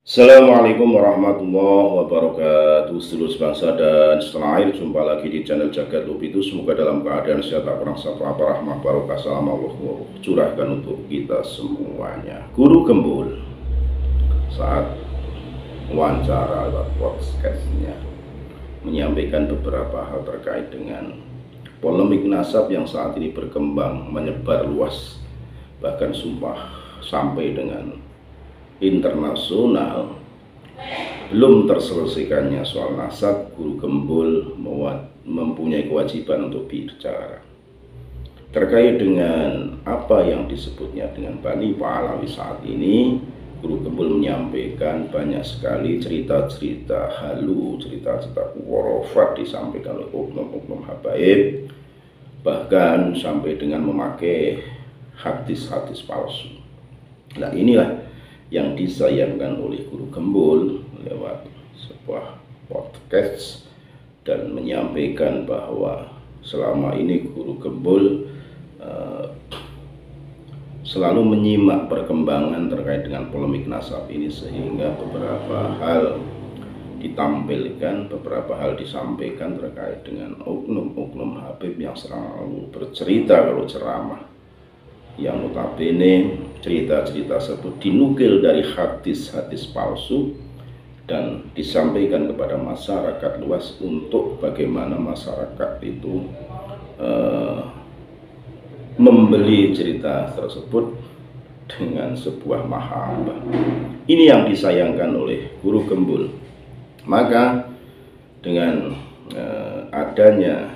Assalamualaikum warahmatullahi wabarakatuh. Sedulur sebangsa dan setanah air, jumpa lagi di channel Jagat Lupitu. Semoga dalam keadaan sehat, tak kurang satu apa, rahmah barokah salam Allah curahkan untuk kita semuanya. Guru Gembul saat wawancara lewat podcastnya menyampaikan beberapa hal terkait dengan polemik nasab yang saat ini berkembang menyebar luas, bahkan sumpah sampai dengan internasional. Belum terselesaikannya soal nasab, Guru Gembul mempunyai kewajiban untuk bicara terkait dengan apa yang disebutnya dengan Bani Pahlawi. Saat ini Guru Gembul menyampaikan banyak sekali cerita-cerita halu, cerita-cerita warofat disampaikan oleh oknum-oknum habaib, bahkan sampai dengan memakai hadis-hadis palsu. Nah, inilah yang disayangkan oleh Guru Gembul lewat sebuah podcast dan menyampaikan bahwa selama ini Guru Gembul selalu menyimak perkembangan terkait dengan polemik nasab ini, sehingga beberapa hal ditampilkan, beberapa hal disampaikan terkait dengan oknum-oknum habib yang selalu bercerita kalau ceramah, yang notabene cerita-cerita tersebut dinukil dari hadis-hadis palsu dan disampaikan kepada masyarakat luas untuk bagaimana masyarakat itu membeli cerita tersebut dengan sebuah mahabbah. Ini yang disayangkan oleh Guru Gembul. Maka dengan adanya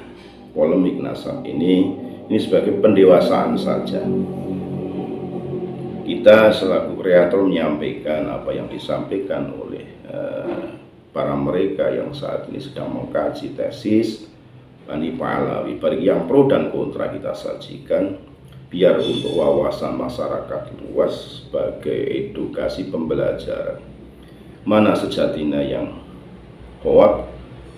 polemik nasab ini sebagai pendewasaan saja. Kita selaku kreator menyampaikan apa yang disampaikan oleh para mereka yang saat ini sedang mengkaji tesis Bani Pahlawi. Bagi yang pro dan kontra kita sajikan, biar untuk wawasan masyarakat luas sebagai edukasi pembelajaran. Mana sejatinya yang hoak,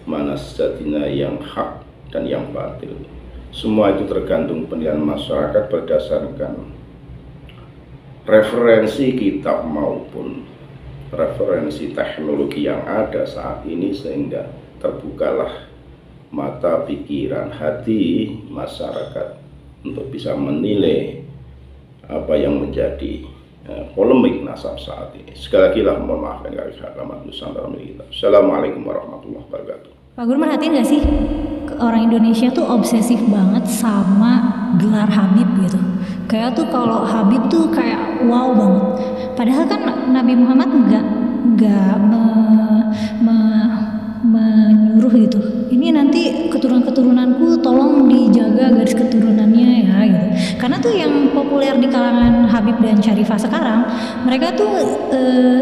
mana sejatinya yang hak dan yang batil. Semua itu tergantung penilaian masyarakat berdasarkan referensi kitab maupun referensi teknologi yang ada saat ini, sehingga terbukalah mata pikiran hati masyarakat untuk bisa menilai apa yang menjadi polemik nasab saat ini. Sekali lagi lah mohon maaf dan garis alamat Nusantara milik kita. Assalamualaikum warahmatullahi wabarakatuh. Pak Guru merhatiin gak sih, orang Indonesia tuh obsesif banget sama gelar Habib gitu. Kayak tuh kalau Habib tuh kayak wow banget. Padahal kan Nabi Muhammad nggak menyuruh gitu. Ini nanti keturunan-keturunanku tolong dijaga garis keturunannya ya gitu. Karena tuh yang populer di kalangan Habib dan Syarifah sekarang, mereka tuh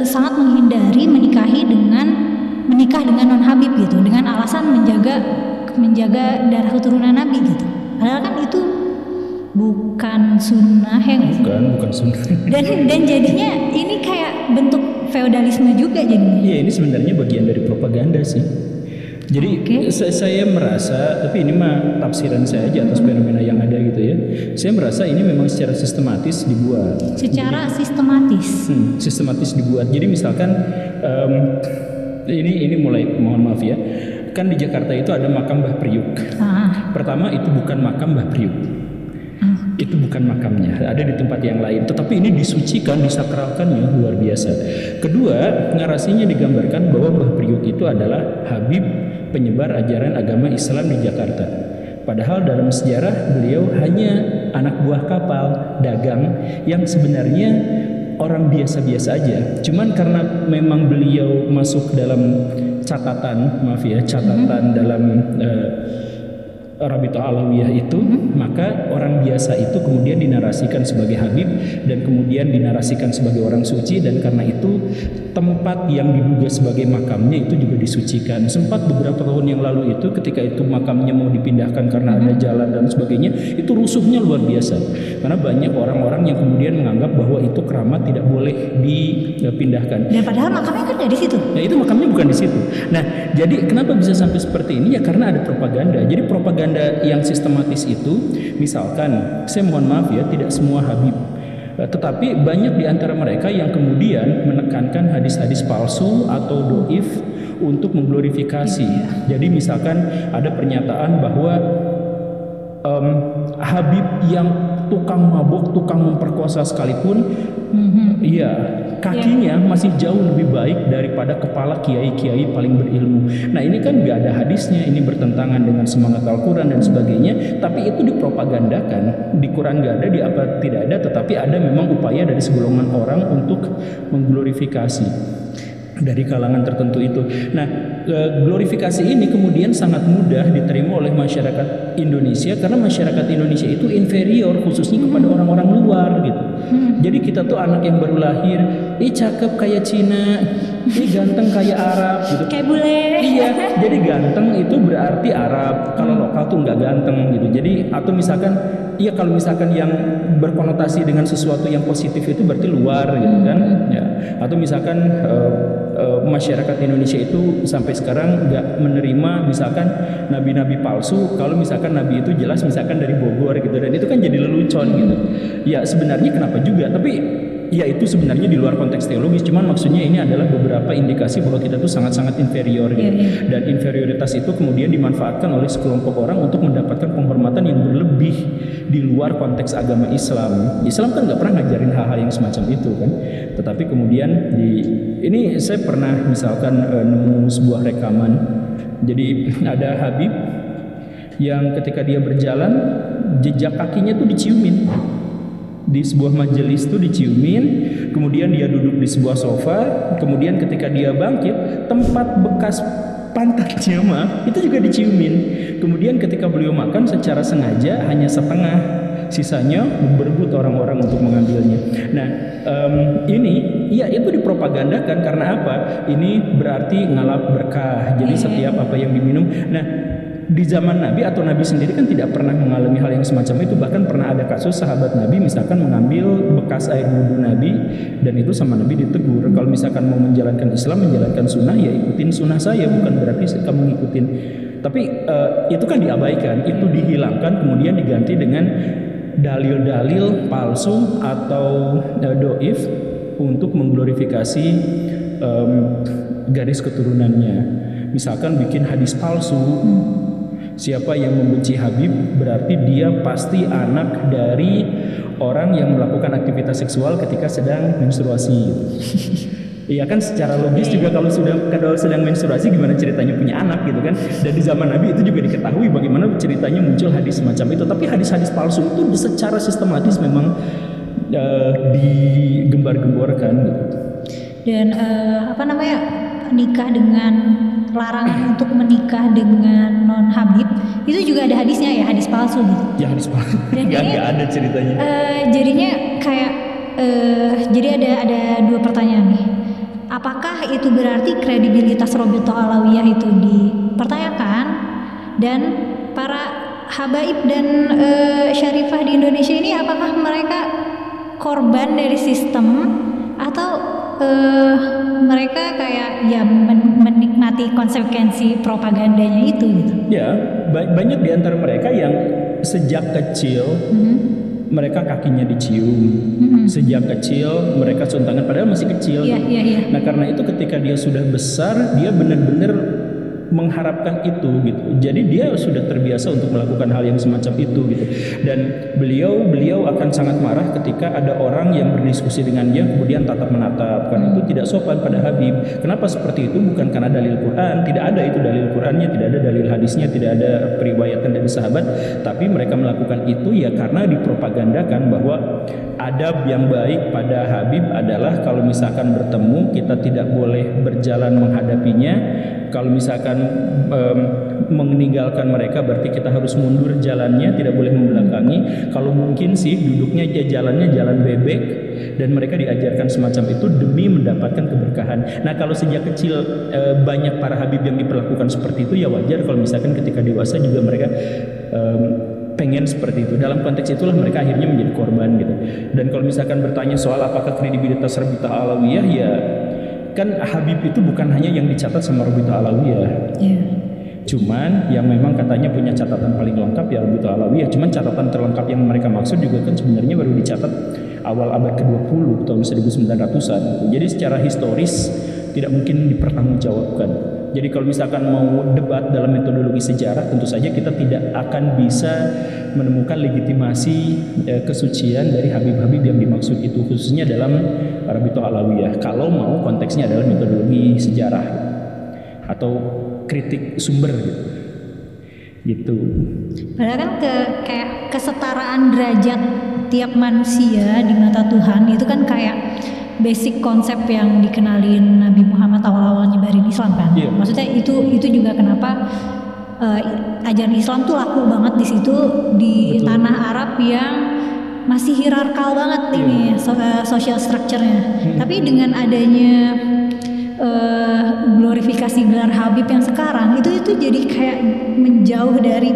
sangat menghindari menikah dengan non Habib gitu, dengan alasan menjaga darah keturunan Nabi gitu. Padahal kan itu bukan sunnah ya nggak sih? Bukan sunnah. Dan jadinya ini kayak bentuk feodalisme juga jadinya. Iya, ini sebenarnya bagian dari propaganda sih. Jadi saya merasa, tapi ini mah tafsiran saya aja atas fenomena yang ada gitu ya. Saya merasa ini memang secara sistematis dibuat. Sistematis dibuat. Jadi misalkan ini mulai, mohon maaf ya, kan di Jakarta itu ada makam Mbah Priuk. Pertama, itu bukan makam Mbah Priuk, itu bukan makamnya, ada di tempat yang lain, tetapi ini disucikan, disakralkannya luar biasa. Kedua, narasinya digambarkan bahwa Mbah Priuk itu adalah Habib penyebar ajaran agama Islam di Jakarta. Padahal dalam sejarah beliau hanya anak buah kapal dagang yang sebenarnya orang biasa-biasa aja. Cuman karena memang beliau masuk dalam catatan, dalam Rabithah Alawiyah itu, maka orang biasa itu kemudian dinarasikan sebagai Habib dan kemudian dinarasikan sebagai orang suci, dan karena itu tempat yang diduga sebagai makamnya itu juga disucikan. Sempat beberapa tahun yang lalu itu ketika itu makamnya mau dipindahkan karena ada jalan dan sebagainya, itu rusuhnya luar biasa karena banyak orang-orang yang kemudian menganggap bahwa itu keramat, tidak boleh dipindahkan. Dan padahal makamnya kan nggak di situ. Nah, itu makamnya bukan di situ. Nah, jadi kenapa bisa sampai seperti ini ya, karena ada propaganda. Jadi propaganda yang sistematis itu, misalkan, saya mohon maaf ya, tidak semua Habib Tetapi banyak di antara mereka yang kemudian menekankan hadis-hadis palsu atau doif untuk mengglorifikasi. Jadi misalkan ada pernyataan bahwa Habib yang tukang mabuk, tukang memperkosa sekalipun, iya, kakinya masih jauh lebih baik daripada kepala kiai-kiai paling berilmu. Nah ini kan nggak ada hadisnya, ini bertentangan dengan semangat Al-Quran dan sebagainya. Tapi itu dipropagandakan. Di Quran nggak ada, di apa tidak ada, tetapi ada memang upaya dari segolongan orang untuk mengglorifikasi dari kalangan tertentu itu. Nah, glorifikasi ini kemudian sangat mudah diterima oleh masyarakat Indonesia karena masyarakat Indonesia itu inferior khususnya kepada orang-orang luar gitu. Jadi kita tuh anak yang baru lahir, cakep kayak Cina, ganteng kayak Arab gitu. Kayak bule. Iya, jadi ganteng itu berarti Arab. Kalau lokal tuh nggak ganteng gitu. Jadi atau misalkan iya kalau misalkan yang berkonotasi dengan sesuatu yang positif itu berarti luar gitu kan. Ya. Atau misalkan masyarakat Indonesia itu sampai sekarang nggak menerima misalkan nabi-nabi palsu kalau misalkan nabi itu jelas misalkan dari Bogor gitu, dan itu kan jadi lelucon gitu. Ya sebenarnya kenapa juga, tapi ya itu sebenarnya di luar konteks teologis, cuman maksudnya ini adalah beberapa indikasi bahwa kita tuh sangat-sangat inferior gitu. Dan inferioritas itu kemudian dimanfaatkan oleh sekelompok orang untuk mendapatkan penghormatan yang berlebih di luar konteks agama Islam. Islam kan nggak pernah ngajarin hal-hal yang semacam itu kan. Tetapi kemudian ini saya pernah misalkan nemu sebuah rekaman. Jadi ada Habib yang ketika dia berjalan jejak kakinya tuh diciumin. Di sebuah majelis tuh diciumin, kemudian dia duduk di sebuah sofa, kemudian ketika dia bangkit, tempat bekas pantatnya itu juga diciumin. Kemudian ketika beliau makan secara sengaja hanya setengah, sisanya berebut orang-orang untuk mengambilnya. Nah, ini ya itu dipropagandakan karena apa? Ini berarti ngalap berkah. Jadi setiap apa yang diminum. Nah, di zaman Nabi atau Nabi sendiri kan tidak pernah mengalami hal yang semacam itu. Bahkan pernah ada kasus sahabat Nabi misalkan mengambil bekas air wudhu Nabi, dan itu sama Nabi ditegur. Kalau misalkan mau menjalankan Islam, menjalankan sunnah, ya ikutin sunnah saya, bukan berarti kamu ngikutin. Tapi itu kan diabaikan, itu dihilangkan, kemudian diganti dengan dalil-dalil palsu atau doif untuk mengglorifikasi garis keturunannya. Misalkan bikin hadis palsu, siapa yang membenci Habib berarti dia pasti anak dari orang yang melakukan aktivitas seksual ketika sedang menstruasi. Iya kan, secara logis juga kalau sedang menstruasi gimana ceritanya punya anak gitu kan. Dan di zaman Nabi itu juga diketahui bagaimana ceritanya muncul hadis semacam itu. Tapi hadis-hadis palsu itu secara sistematis memang digembar-gemborkan gitu. Dan nikah dengan larangan untuk menikah dengan non Habib itu juga ada hadisnya ya, hadis palsu gitu. Ya hadis palsu. Nggak ada ceritanya. Jadinya kayak jadi ada dua pertanyaan nih. Apakah itu berarti kredibilitas Robito Alawiyah itu dipertanyakan, dan para habaib dan syarifah di Indonesia ini apakah mereka korban dari sistem atau mereka kayak ya menikmati konsekuensi propagandanya itu gitu? Ya, banyak di antara mereka yang sejak kecil mereka kakinya dicium, sejak kecil mereka cium tangan padahal masih kecil. Nah karena itu ketika dia sudah besar dia benar-benar mengharapkan itu gitu. Jadi dia sudah terbiasa untuk melakukan hal yang semacam itu gitu. Dan beliau akan sangat marah ketika ada orang yang berdiskusi dengan dia kemudian tatap menatap, karena itu tidak sopan pada Habib. Kenapa seperti itu? Bukan karena dalil Quran, tidak ada itu dalil Qurannya, tidak ada dalil hadisnya, tidak ada periwayatan dari sahabat, tapi mereka melakukan itu ya karena dipropagandakan bahwa adab yang baik pada Habib adalah kalau misalkan bertemu kita tidak boleh berjalan menghadapinya. Kalau misalkan meninggalkan mereka berarti kita harus mundur jalannya, tidak boleh membelakangi. Kalau mungkin sih duduknya jalannya jalan bebek, dan mereka diajarkan semacam itu demi mendapatkan keberkahan. Nah kalau sejak kecil banyak para Habib yang diperlakukan seperti itu, ya wajar kalau misalkan ketika dewasa juga mereka pengen seperti itu. Dalam konteks itulah mereka akhirnya menjadi korban gitu. Dan kalau misalkan bertanya soal apakah kredibilitas Robito Alawiyah, ya kan Habib itu bukan hanya yang dicatat sama Robito Alawiyah. Cuman yang memang katanya punya catatan paling lengkap ya Robito Alawiyah. Cuman catatan terlengkap yang mereka maksud juga kan sebenarnya baru dicatat awal abad ke-20 tahun 1900-an. Jadi secara historis tidak mungkin dipertanggungjawabkan. Jadi kalau misalkan mau debat dalam metodologi sejarah, tentu saja kita tidak akan bisa menemukan legitimasi kesucian dari Habib-Habib yang dimaksud itu, khususnya dalam Arabito Alawiyah. Kalau mau konteksnya adalah metodologi sejarah atau kritik sumber gitu. Padahal kan kayak kesetaraan derajat tiap manusia di mata Tuhan itu kan kayak basic konsep yang dikenalin Nabi Muhammad awal-awal nyebarin Islam kan. Yeah. Maksudnya itu juga kenapa ajaran Islam tuh laku banget di situ di Betul. tanah Arab yang masih hierarkal banget ini social structure-nya. Tapi dengan adanya glorifikasi gelar Habib yang sekarang itu jadi kayak menjauh dari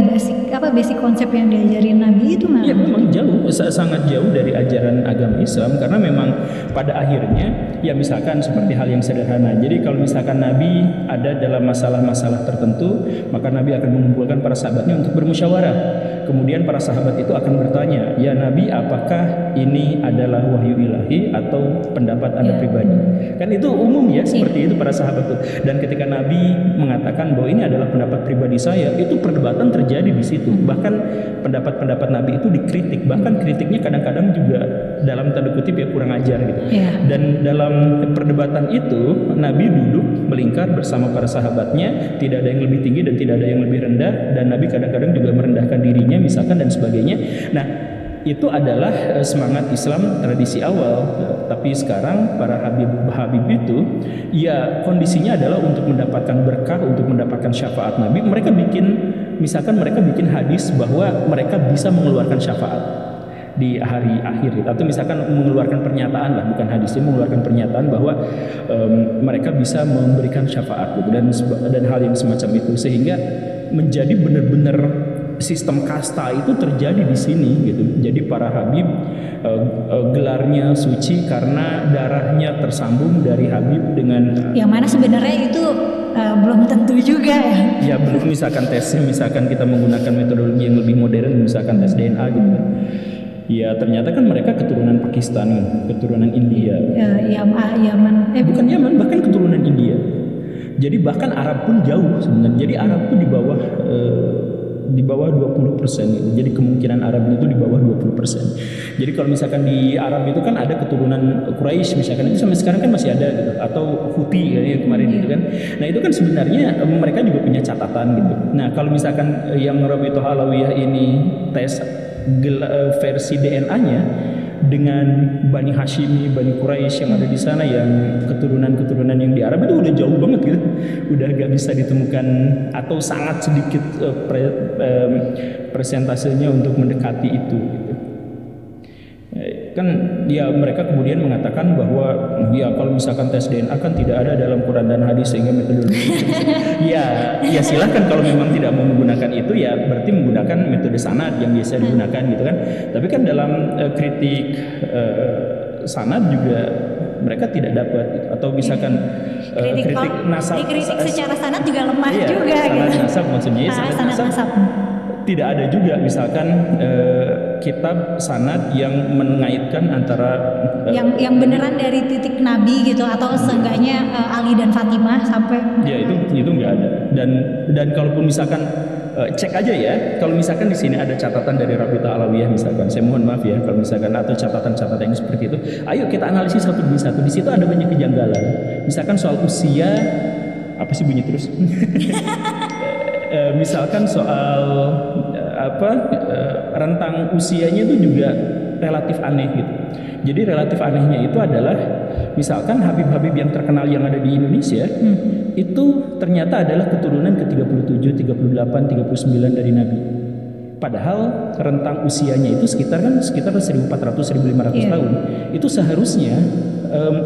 basic konsep yang diajarin Nabi itu Ya memang jauh, sangat jauh dari ajaran agama Islam, karena memang pada akhirnya ya misalkan seperti hal yang sederhana. Jadi kalau misalkan Nabi ada dalam masalah-masalah tertentu, maka Nabi akan mengumpulkan para sahabatnya untuk bermusyawarah. Kemudian para sahabat itu akan bertanya, ya Nabi, apakah ini adalah wahyu ilahi atau pendapat Anda pribadi? Kan itu umum ya, seperti itu para sahabat itu. Dan ketika Nabi mengatakan bahwa ini adalah pendapat pribadi saya, itu perdebatan terjadi di situ. Bahkan pendapat-pendapat Nabi itu dikritik, bahkan kritiknya kadang-kadang juga dalam tanda kutip ya kurang ajar gitu. Dan dalam perdebatan itu Nabi duduk melingkar bersama para sahabatnya, tidak ada yang lebih tinggi dan tidak ada yang lebih rendah, dan Nabi kadang-kadang juga merendahkan dirinya misalkan dan sebagainya. Nah, itu adalah semangat Islam tradisi awal. Tapi sekarang para Habib itu ya kondisinya adalah untuk mendapatkan berkah, untuk mendapatkan syafaat Nabi. Mereka bikin hadis bahwa mereka bisa mengeluarkan syafaat di hari akhir, atau misalkan mengeluarkan pernyataan lah, bukan hadisnya, mengeluarkan pernyataan bahwa mereka bisa memberikan syafaat gitu, dan hal yang semacam itu, sehingga menjadi benar-benar sistem kasta itu terjadi di sini gitu. Jadi para Habib gelarnya suci karena darahnya tersambung dari Habib dengan yang mana sebenarnya itu belum tentu juga ya. Ya belum, misalkan tesnya, misalkan kita menggunakan metodologi yang lebih modern, misalkan tes DNA gitu kan. Ya ternyata kan mereka keturunan Pakistan, keturunan India. Yaman. Bukan Yaman, bahkan keturunan India. Jadi bahkan Arab pun jauh sebenarnya. Jadi Arab pun di bawah 20% gitu. Jadi kemungkinan Arab itu di bawah 20%. Jadi kalau misalkan di Arab itu kan ada keturunan Quraisy misalkan, itu sampai sekarang kan masih ada gitu, atau Houthi yang kemarin gitu kan. Nah, itu kan sebenarnya mereka juga punya catatan gitu. Nah, kalau misalkan yang Arabito Alawiyah ini tes versi DNA-nya dengan Bani Hashimi, Bani Quraisy yang ada di sana, yang keturunan-keturunan yang di Arab itu udah jauh banget gitu, udah gak bisa ditemukan atau sangat sedikit persentasenya untuk mendekati itu gitu. Kan ya mereka kemudian mengatakan bahwa ya kalau misalkan tes DNA kan tidak ada dalam Quran dan hadis, sehingga metodologi ya silahkan kalau memang tidak mau menggunakan itu, ya berarti menggunakan metode sanad yang biasa digunakan gitu kan. Tapi kan dalam kritik sanad juga mereka tidak dapat gitu. Atau misalkan kritik nasab, dikritik secara sanad juga lemah juga sanad gitu. Nasab maksudnya sanad nasab tidak ada juga, misalkan kitab sanad yang mengaitkan antara yang beneran dari titik Nabi gitu, atau seenggaknya Ali dan Fatimah sampai ya itu nggak ada. Dan kalaupun misalkan cek aja ya, kalau misalkan di sini ada catatan dari Arabito Alawiyah misalkan, saya mohon maaf ya kalau misalkan, atau catatan-catatan yang seperti itu, ayo kita analisis satu demi satu. Di situ ada banyak kejanggalan, misalkan soal usia, apa sih bunyi terus misalkan soal rentang usianya itu juga relatif aneh gitu. Jadi relatif anehnya itu adalah misalkan Habib-Habib yang terkenal yang ada di Indonesia itu ternyata adalah keturunan ke-37, 38, 39 dari Nabi. Padahal rentang usianya itu sekitar 1400, 1500 tahun. Itu seharusnya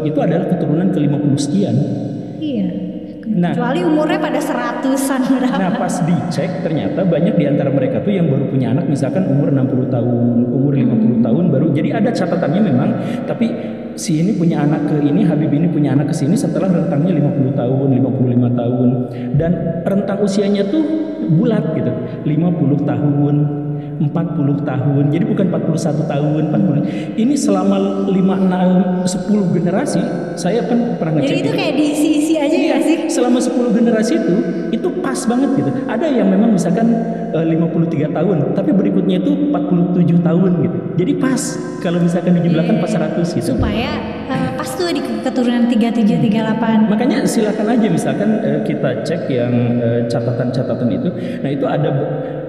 itu adalah keturunan ke-50 sekian. Iya. Nah, kecuali umurnya pada 100-an berapa. Nah, pas dicek ternyata banyak di antara mereka tuh yang baru punya anak misalkan umur 60 tahun, umur 50 tahun baru. Jadi ada catatannya memang, tapi si ini punya anak ke ini, Habib ini punya anak ke sini setelah rentangnya 50 tahun, 55 tahun. Dan rentang usianya tuh bulat gitu. 50 tahun, 40 tahun. Jadi bukan 41 tahun, 40. Ini selama 5, 6, 10 generasi saya kan pernah ngecek. Jadi itu kayak diisi-isi aja ya sih? Selama 10 generasi itu pas banget gitu. Ada yang memang misalkan 53 tahun, tapi berikutnya itu 47 tahun gitu. Jadi pas kalau misalkan dijumlahkan pas 100 gitu. Supaya pas tuh di keturunan 37, 38. Makanya silakan aja misalkan kita cek yang catatan-catatan itu. Nah itu ada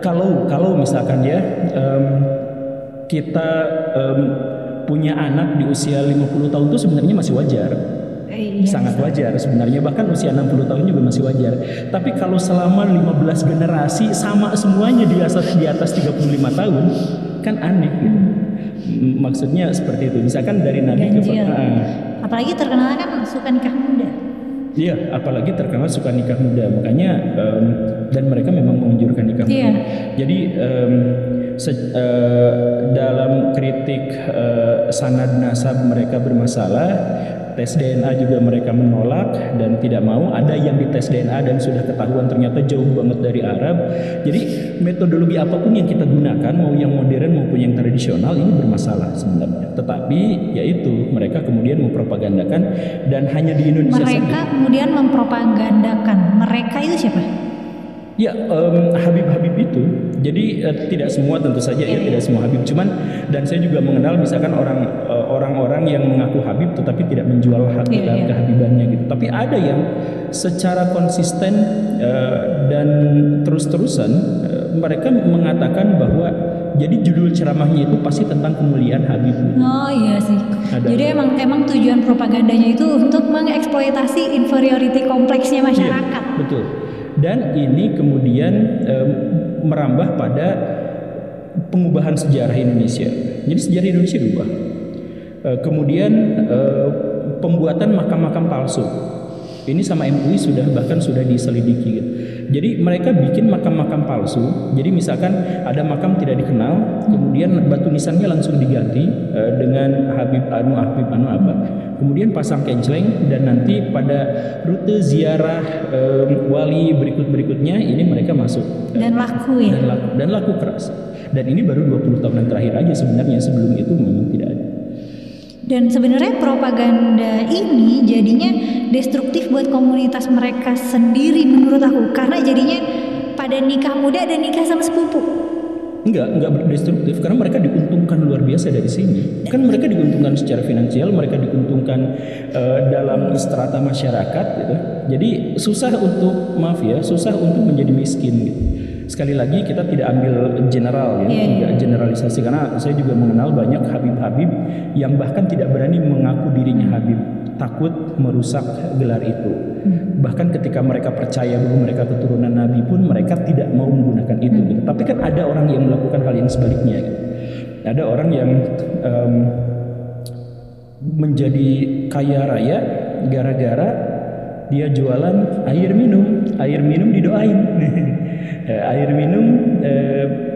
kalau misalkan ya kita punya anak di usia 50 tahun itu sebenarnya masih wajar. Sangat wajar sebenarnya, bahkan usia 60 tahun juga masih wajar. Tapi kalau selama 15 generasi sama semuanya di atas 35 tahun kan aneh gitu. Maksudnya seperti itu. Misalkan dari Nabi ke apalagi terkenal kan suka nikah muda. Iya, apalagi terkenal suka nikah muda. Makanya dan mereka memang menganjurkan nikah muda. Jadi dalam kritik sanad nasab mereka bermasalah, tes DNA juga mereka menolak dan tidak mau. Ada yang dites DNA dan sudah ketahuan ternyata jauh banget dari Arab. Jadi metodologi apapun yang kita gunakan, mau yang modern maupun yang tradisional, ini bermasalah sebenarnya. Tetapi yaitu mereka kemudian mempropagandakan, dan hanya di Indonesia mereka kemudian mempropagandakan. Mereka itu siapa? Ya, Habib-Habib itu. Jadi tidak semua tentu saja ya, tidak semua Habib. Cuman dan saya juga mengenal misalkan orang-orang yang mengaku Habib tetapi tidak menjual hak kehabibannya gitu. Tapi ada yang secara konsisten dan terus-terusan mereka mengatakan bahwa jadi judul ceramahnya itu pasti tentang kemuliaan Habib. Oh iya sih. Jadi emang tujuan propagandanya itu untuk mengeksploitasi inferiority kompleksnya masyarakat. Iya, betul. Dan ini kemudian merambah pada pengubahan sejarah Indonesia. Jadi sejarah Indonesia berubah. Kemudian pembuatan makam-makam palsu. Ini sama MUI bahkan sudah diselidiki gitu. Jadi mereka bikin makam-makam palsu. Jadi misalkan ada makam tidak dikenal, kemudian batu nisannya langsung diganti dengan Habib anu apa. Kemudian pasang kenceleng, dan nanti pada rute ziarah wali berikutnya ini mereka masuk. Dan laku ya. Dan laku keras. Dan ini baru 20 tahun yang terakhir aja sebenarnya, sebelum itu memang tidak ada. Dan sebenarnya propaganda ini jadinya destruktif buat komunitas mereka sendiri menurut aku, karena jadinya pada nikah muda dan nikah sama sepupu. Enggak berdestruktif, karena mereka diuntungkan luar biasa dari sini. Kan mereka diuntungkan secara finansial, mereka diuntungkan dalam strata masyarakat gitu. Jadi susah untuk menjadi miskin gitu. Sekali lagi kita tidak ambil general ya, tidak generalisasi, karena saya juga mengenal banyak Habib-Habib yang bahkan tidak berani mengaku dirinya Habib, takut merusak gelar itu. Bahkan ketika mereka percaya bahwa mereka keturunan Nabi pun mereka tidak mau menggunakan itu gitu. Tapi kan ada orang yang melakukan hal yang sebaliknya gitu. Ada orang yang menjadi kaya raya gara-gara dia jualan air minum didoain. Air minum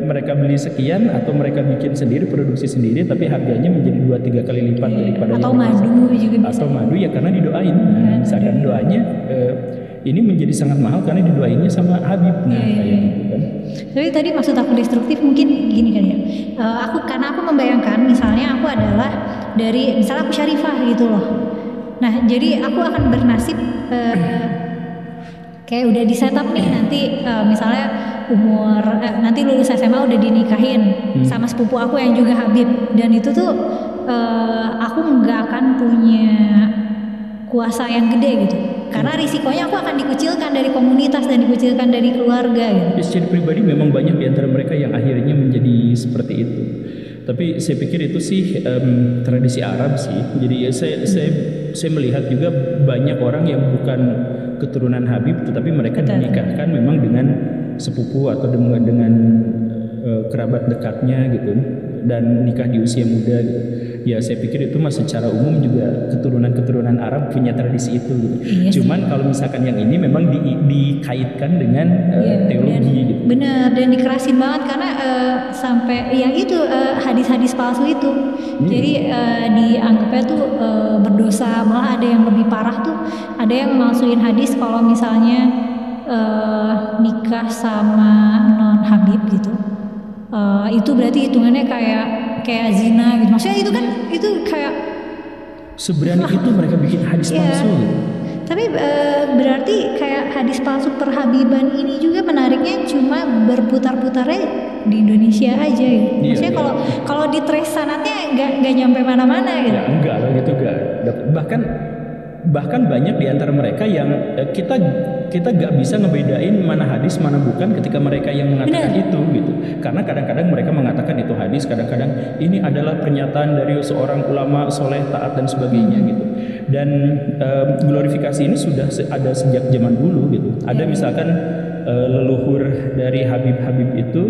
mereka beli sekian atau mereka bikin sendiri, produksi sendiri, tapi harganya menjadi 2-3 kali lipat daripada atau madu juga bisa. Atau madu ya karena didoain. Nah, misalkan doanya ini menjadi sangat mahal karena didoainnya sama Habib. Nah, kayak gitu kan. Tapi tadi maksud aku destruktif mungkin gini kan ya. Karena aku membayangkan misalnya aku adalah dari misalnya aku Syarifah gitu loh. Nah, jadi aku akan bernasib kayak udah di setup nih nanti misalnya umur nanti lulus SMA udah dinikahin sama sepupu aku yang juga Habib, dan itu tuh aku nggak akan punya kuasa yang gede gitu, karena risikonya aku akan dikucilkan dari komunitas dan dikucilkan dari keluarga gitu. Secara pribadi memang banyak di antara mereka yang akhirnya menjadi seperti itu. Tapi saya pikir itu sih tradisi Arab sih. Jadi saya melihat juga banyak orang yang bukan keturunan Habib, tetapi mereka dinikahkan memang dengan sepupu atau dengan kerabat dekatnya gitu, dan nikah di usia muda gitu. Ya saya pikir itu mas secara umum juga keturunan Arab punya tradisi itu gitu. Cuman kalau misalkan yang ini memang dikaitkan dengan teologi gitu. Bener, dan dikerasin banget karena sampai yang itu hadis-hadis palsu itu. Jadi dianggapnya tuh berdosa, malah ada yang lebih parah tuh, ada yang malsuin hadis kalau misalnya nikah sama non Habib gitu. itu berarti hitungannya kayak zina gitu. Maksudnya itu kan itu kayak seberani itu mereka bikin hadis palsu. Tapi berarti kayak hadis palsu perhabiban ini juga menariknya cuma berputar-putarnya di Indonesia aja gitu. Maksudnya kalau di trace sanatnya nggak nyampe mana-mana gitu. Ya enggak lah gitu enggak. Bahkan banyak di antara mereka yang kita nggak bisa ngebedain mana hadis mana bukan ketika mereka yang mengatakan itu gitu. Karena kadang-kadang mereka mengatakan itu hadis, kadang-kadang ini adalah pernyataan dari seorang ulama soleh taat dan sebagainya gitu. Dan glorifikasi ini sudah ada sejak zaman dulu gitu. Ada misalkan leluhur dari Habib itu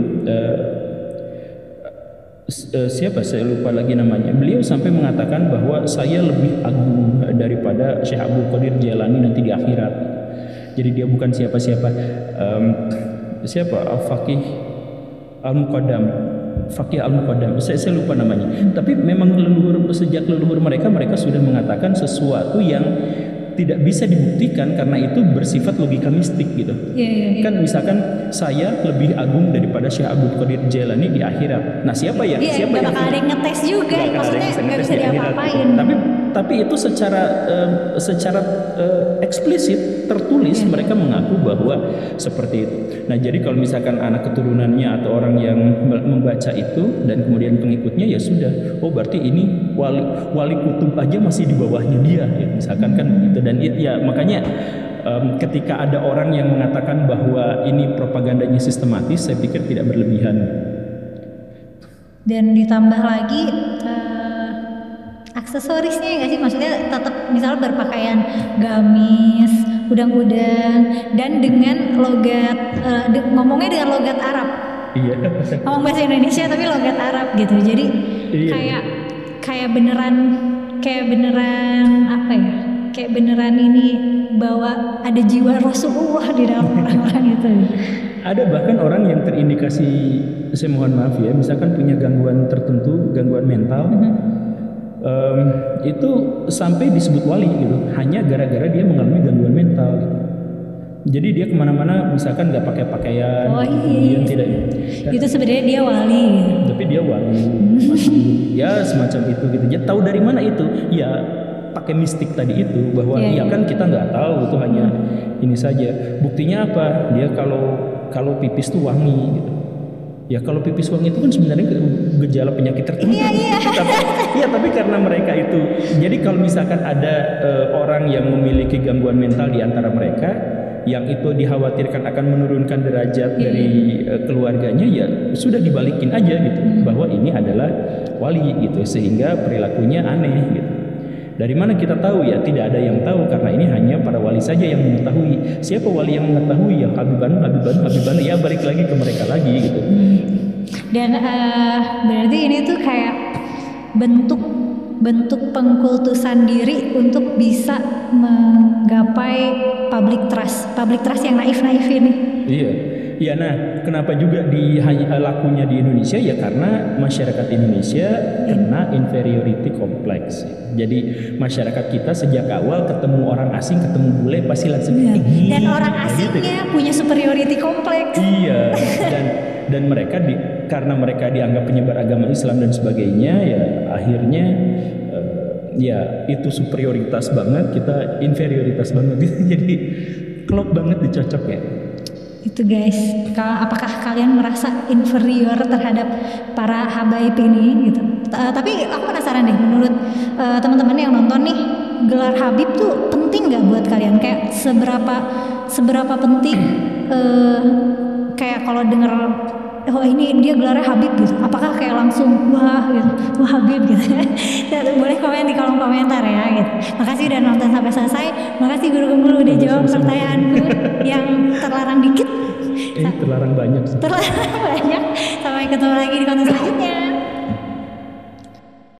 siapa saya lupa lagi namanya. Beliau sampai mengatakan bahwa saya lebih agung daripada Syekh Abdul Qadir Jailani nanti di akhirat. Jadi dia bukan siapa-siapa. Siapa Al-Faqih Al-Muqaddam. Faqih Al-Muqaddam. Saya lupa namanya. Tapi memang sejak leluhur mereka sudah mengatakan sesuatu yang tidak bisa dibuktikan karena itu bersifat logika mistik gitu. Kan misalkan saya lebih agung daripada Syekh Abdul Qadir Jailani di akhirat. Nah siapa yang bakal ada yang ngetes juga, maksudnya nggak bisa diapa-apain. Tapi itu secara eksplisit tertulis mereka mengaku bahwa seperti itu. Nah jadi kalau misalkan anak keturunannya atau orang yang membaca itu dan kemudian pengikutnya ya sudah, oh berarti ini wali kutub aja masih di bawahnya dia ya misalkan kan gitu. Dan ya makanya ketika ada orang yang mengatakan bahwa ini propagandanya sistematis, saya pikir tidak berlebihan. Dan ditambah lagi aksesorisnya nggak sih, maksudnya tetap misal berpakaian gamis, udang-udang, dan dengan logat ngomongnya dengan logat Arab. Iya. Ngomong bahasa Indonesia tapi logat Arab gitu. Jadi kayak beneran apa ya? Kayak beneran ini bahwa ada jiwa Rasulullah di dalam orang-orang itu. Ada bahkan orang yang terindikasi, saya mohon maaf ya, misalkan punya gangguan tertentu, gangguan mental, itu sampai disebut wali gitu, hanya gara-gara dia mengalami gangguan mental. Gitu. Jadi dia kemana-mana misalkan nggak pakai pakaian, kemudian tidak. Itu sebenarnya dia wali. Tapi dia wali, ya semacam itu gitu. Jadi tahu dari mana itu? Ya pakai mistik tadi itu bahwa ya kan kita nggak tahu itu hanya ini saja. Buktinya apa? Dia kalau pipis tuh wangi gitu. Ya kalau pipis wangi itu kan sebenarnya gejala penyakit tertentu. Tapi karena mereka itu. Jadi kalau misalkan ada orang yang memiliki gangguan mental di antara mereka yang itu dikhawatirkan akan menurunkan derajat dari keluarganya, ya sudah dibalikin aja gitu bahwa ini adalah wali gitu sehingga perilakunya aneh gitu. Dari mana kita tahu? Ya tidak ada yang tahu karena ini hanya para wali saja yang mengetahui. Siapa wali yang mengetahui? Ya Habibanu ya balik lagi ke mereka lagi gitu. Dan berarti ini tuh kayak bentuk pengkultusan diri untuk bisa menggapai public trust yang naif ini. Iya, nah kenapa juga lakunya di Indonesia ya karena masyarakat Indonesia kena inferiority complex. Jadi masyarakat kita sejak awal ketemu orang asing, ketemu bule pasti langsung dan orang asingnya punya superiority complex. Iya, dan mereka karena mereka dianggap penyebar agama Islam dan sebagainya, ya akhirnya ya itu superioritas banget, kita inferioritas banget. Jadi klop banget dicocok ya. Itu guys, apakah kalian merasa inferior terhadap para habaib ini gitu? Tapi aku penasaran deh, menurut teman-teman yang nonton nih, gelar Habib tuh penting nggak buat kalian? Kayak seberapa penting? Kayak kalau denger oh ini dia gelarnya Habib gitu, apakah kayak langsung wah gitu, wah Habib gitu? Boleh komen di kolom komentar ya gitu. Makasih udah nonton sampai selesai. Makasih guru-guru udah jawab pertanyaanku yang terlarang dikit. Terlarang banyak. Sampai ketemu lagi di konten selanjutnya.